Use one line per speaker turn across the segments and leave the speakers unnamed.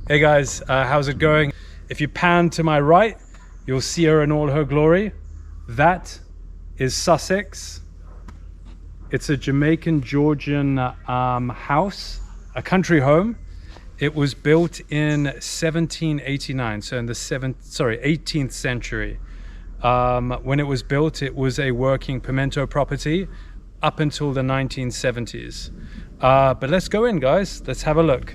Hey guys, how's it going? If you pan to my right, you'll see her in all her glory. That is Sussex. It's a Jamaican Georgian house, a country home. It was built in 1789, so in the 18th century. When it was built, it was a working pimento property up until the 1970s. But let's go in, guys. Let's have a look.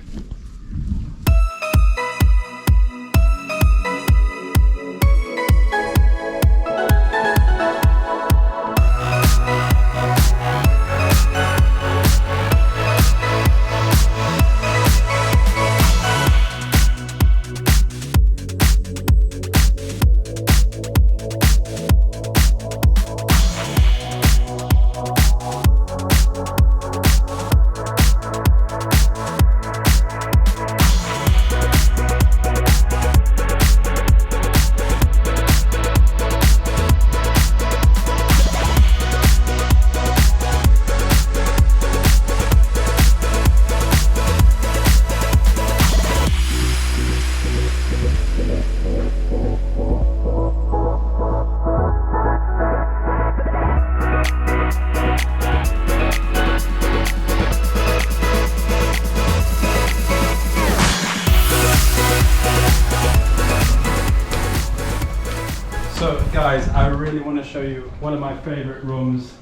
So guys, I really want to show you one of my favorite rooms,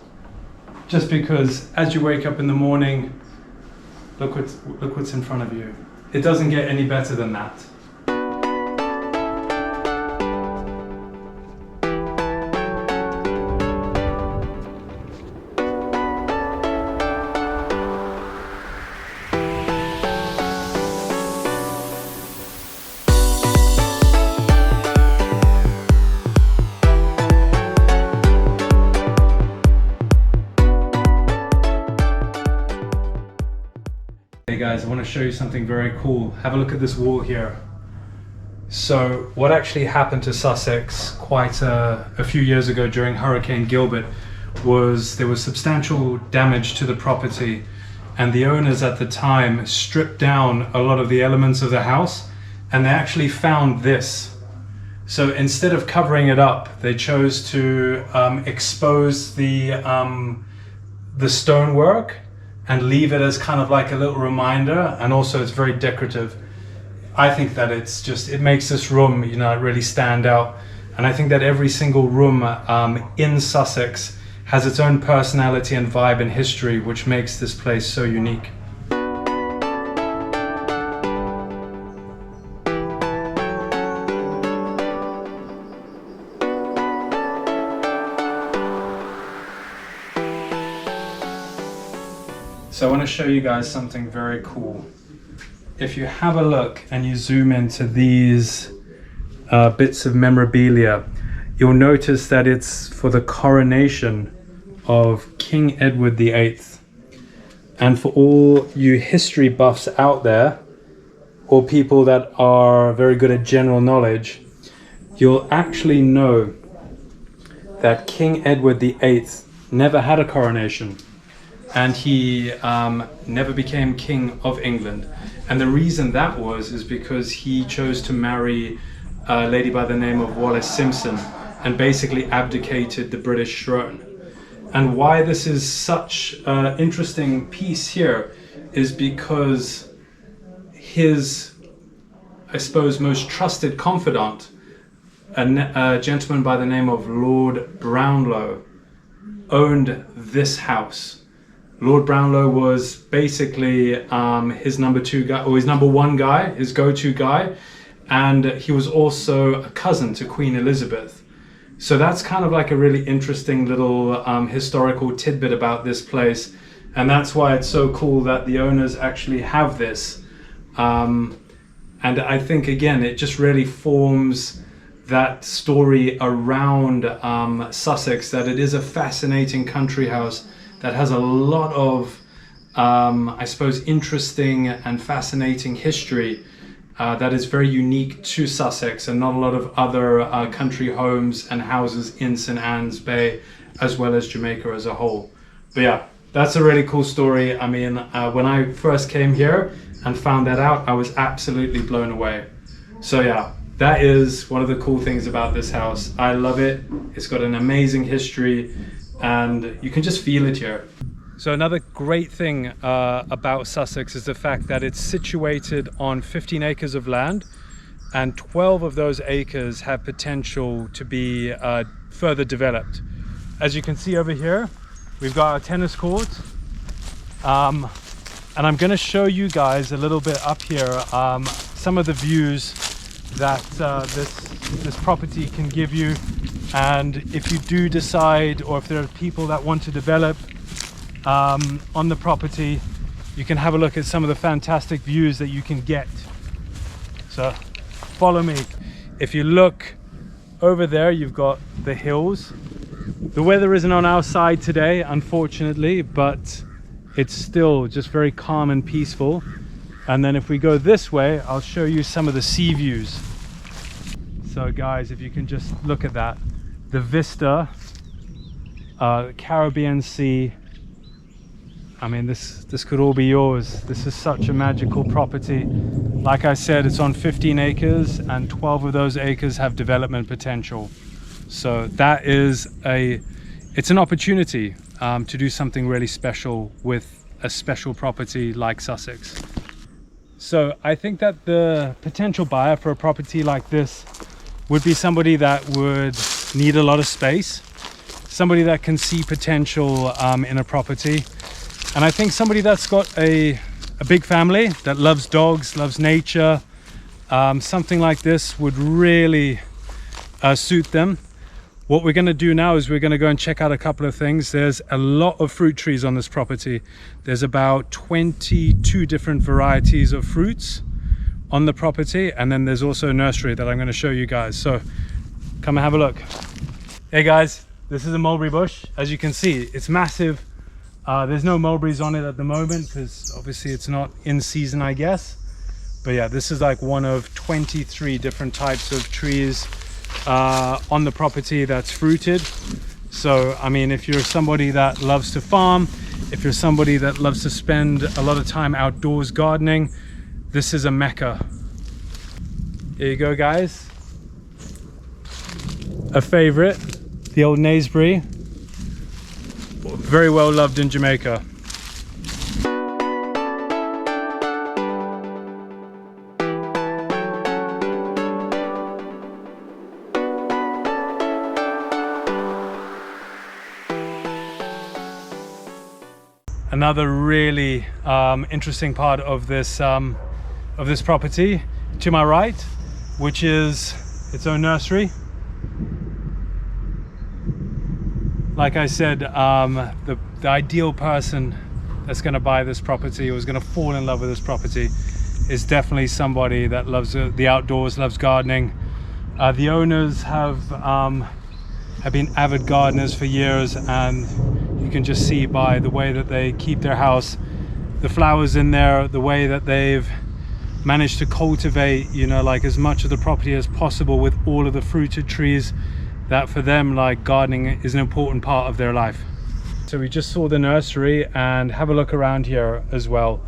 just because as you wake up in the morning, look what's in front of you. It doesn't get any better than that. Hey guys, I want to show you something very cool. Have a look at this wall here. So what actually happened to Sussex quite a few years ago during Hurricane Gilbert was there was substantial damage to the property, and the owners at the time stripped down a lot of the elements of the house, and they actually found this. So instead of covering it up, they chose to expose the stonework and leave it as kind of like a little reminder, and also it's very decorative. I think that it makes this room, really stand out. And I think that every single room in Sussex has its own personality and vibe and history, which makes this place so unique. So I want to show you guys something very cool. If you have a look and you zoom into these bits of memorabilia, you'll notice that it's for the coronation of King Edward VIII. And for all you history buffs out there, or people that are very good at general knowledge, you'll actually know that King Edward VIII never had a coronation. And he never became King of England. And the reason that is because he chose to marry a lady by the name of Wallis Simpson and basically abdicated the British throne. And why this is such an interesting piece here is because his, I suppose, most trusted confidant, a gentleman by the name of Lord Brownlow, owned this house. Lord Brownlow was basically his number two guy, or his number one guy, his go-to guy, and he was also a cousin to Queen Elizabeth. So that's kind of like a really interesting little historical tidbit about this place, and that's why it's so cool that the owners actually have this. And I think, again, it just really forms that story around Sussex, that it is a fascinating country house that has a lot of, I suppose, interesting and fascinating history that is very unique to Sussex and not a lot of other country homes and houses in St. Anne's Bay, as well as Jamaica as a whole. But yeah, that's a really cool story. I mean, when I first came here, and found that out, I was absolutely blown away. So yeah, that is one of the cool things about this house. I love it. It's got an amazing history and you can just feel it here. So another great thing about Sussex is the fact that it's situated on 15 acres of land, and 12 of those acres have potential to be further developed. As you can see over here, we've got our tennis court. And I'm going to show you guys a little bit up here some of the views that this property can give you. And if you do decide, or if there are people that want to develop on the property, you can have a look at some of the fantastic views that you can get. So follow me. If you look over there, you've got the hills. The weather isn't on our side today, unfortunately, but it's still just very calm and peaceful. And then if we go this way, I'll show you some of the sea views. So guys, if you can just look at that, the vista, the Caribbean Sea. I mean, this could all be yours. This is such a magical property. Like I said, it's on 15 acres and 12 of those acres have development potential. So that is it's an opportunity to do something really special with a special property like Sussex. So I think that the potential buyer for a property like this would be somebody that would need a lot of space, somebody that can see potential in a property, and I think somebody that's got a big family that loves dogs, loves nature. Something like this would really suit them. What we're going to do now is we're going to go and check out a couple of things. There's a lot of fruit trees on this property. There's about 22 different varieties of fruits on the property, and then there's also a nursery that I'm going to show you guys. So come and have a look. Hey guys, this is a mulberry bush. As you can see, it's massive. There's no mulberries on it at the moment because obviously it's not in season, I guess. But yeah, this is like one of 23 different types of trees on the property that's fruited. So I mean, if you're somebody that loves to farm, if you're somebody that loves to spend a lot of time outdoors gardening, this is a mecca. Here you go guys, a favorite, the old Naseberry, very well loved in Jamaica. Another really interesting part of this property to my right, which is its own nursery. Like I said, the ideal person that's going to buy this property or is going to fall in love with this property is definitely somebody that loves the outdoors, loves gardening. The owners have been avid gardeners for years, and you can just see by the way that they keep their house, the flowers in there, the way that they've managed to cultivate, you know, like as much of the property as possible with all of the fruited trees, that for them, like, gardening is an important part of their life. So we just saw the nursery, and have a look around here as well.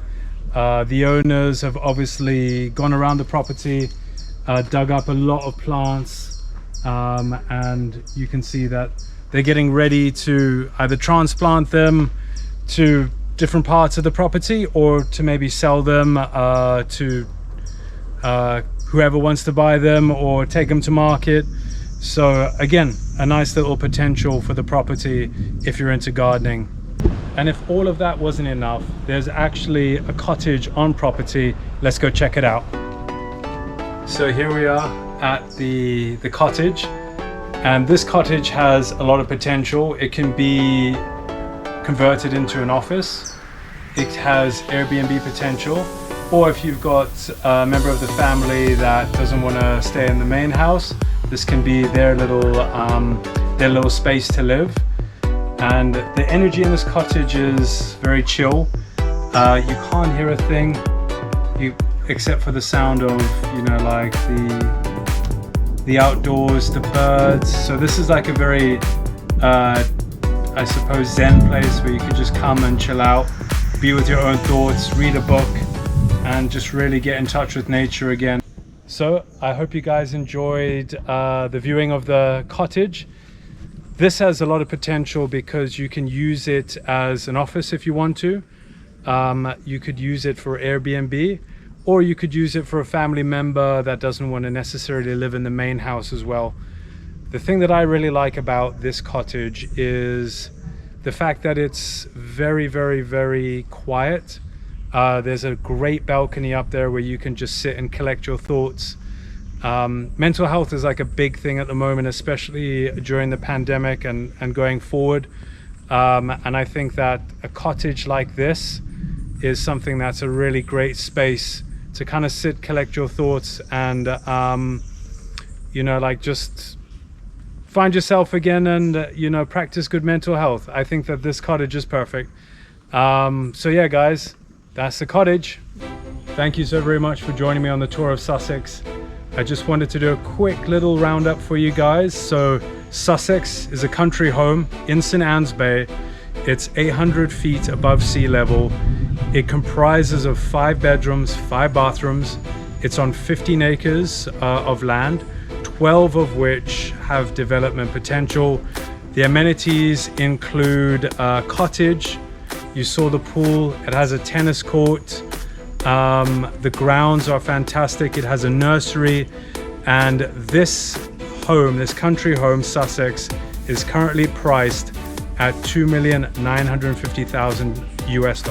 The owners have obviously gone around the property, dug up a lot of plants, and you can see that they're getting ready to either transplant them to different parts of the property or to maybe sell them to whoever wants to buy them or take them to market. So again, a nice little potential for the property if you're into gardening. And if all of that wasn't enough, there's actually a cottage on property. Let's go check it out. So here we are at the cottage, and this cottage has a lot of potential. It can be converted into an office. It has Airbnb potential, or if you've got a member of the family that doesn't want to stay in the main house, this can be their little space to live. And the energy in this cottage is very chill. You can't hear a thing except for the sound of, you know, like the outdoors, the birds. So this is like a very I suppose zen place where you can just come and chill out, be with your own thoughts, read a book, and just really get in touch with nature again. So I hope you guys enjoyed the viewing of the cottage. This has a lot of potential because you can use it as an office if you want to. You could use it for Airbnb, or you could use it for a family member that doesn't want to necessarily live in the main house as well. The thing that I really like about this cottage is the fact that it's very, very, very quiet. There's a great balcony up there where you can just sit and collect your thoughts. Mental health is like a big thing at the moment, especially during the pandemic and going forward. And I think that a cottage like this is something that's a really great space to kind of sit, collect your thoughts, and you know, like just find yourself again and you know, practice good mental health. I think that this cottage is perfect. So yeah guys, that's the cottage. Thank you so very much for joining me on the tour of Sussex. I just wanted to do a quick little roundup for you guys. So Sussex is a country home in St. Anne's Bay. It's 800 feet above sea level. It comprises of 5 bedrooms, 5 bathrooms. It's on 15 acres of land, 12 of which have development potential. The amenities include a cottage. You saw the pool. It has a tennis court. The grounds are fantastic. It has a nursery, and this home, this country home, Sussex, is currently priced at $2,950,000 US.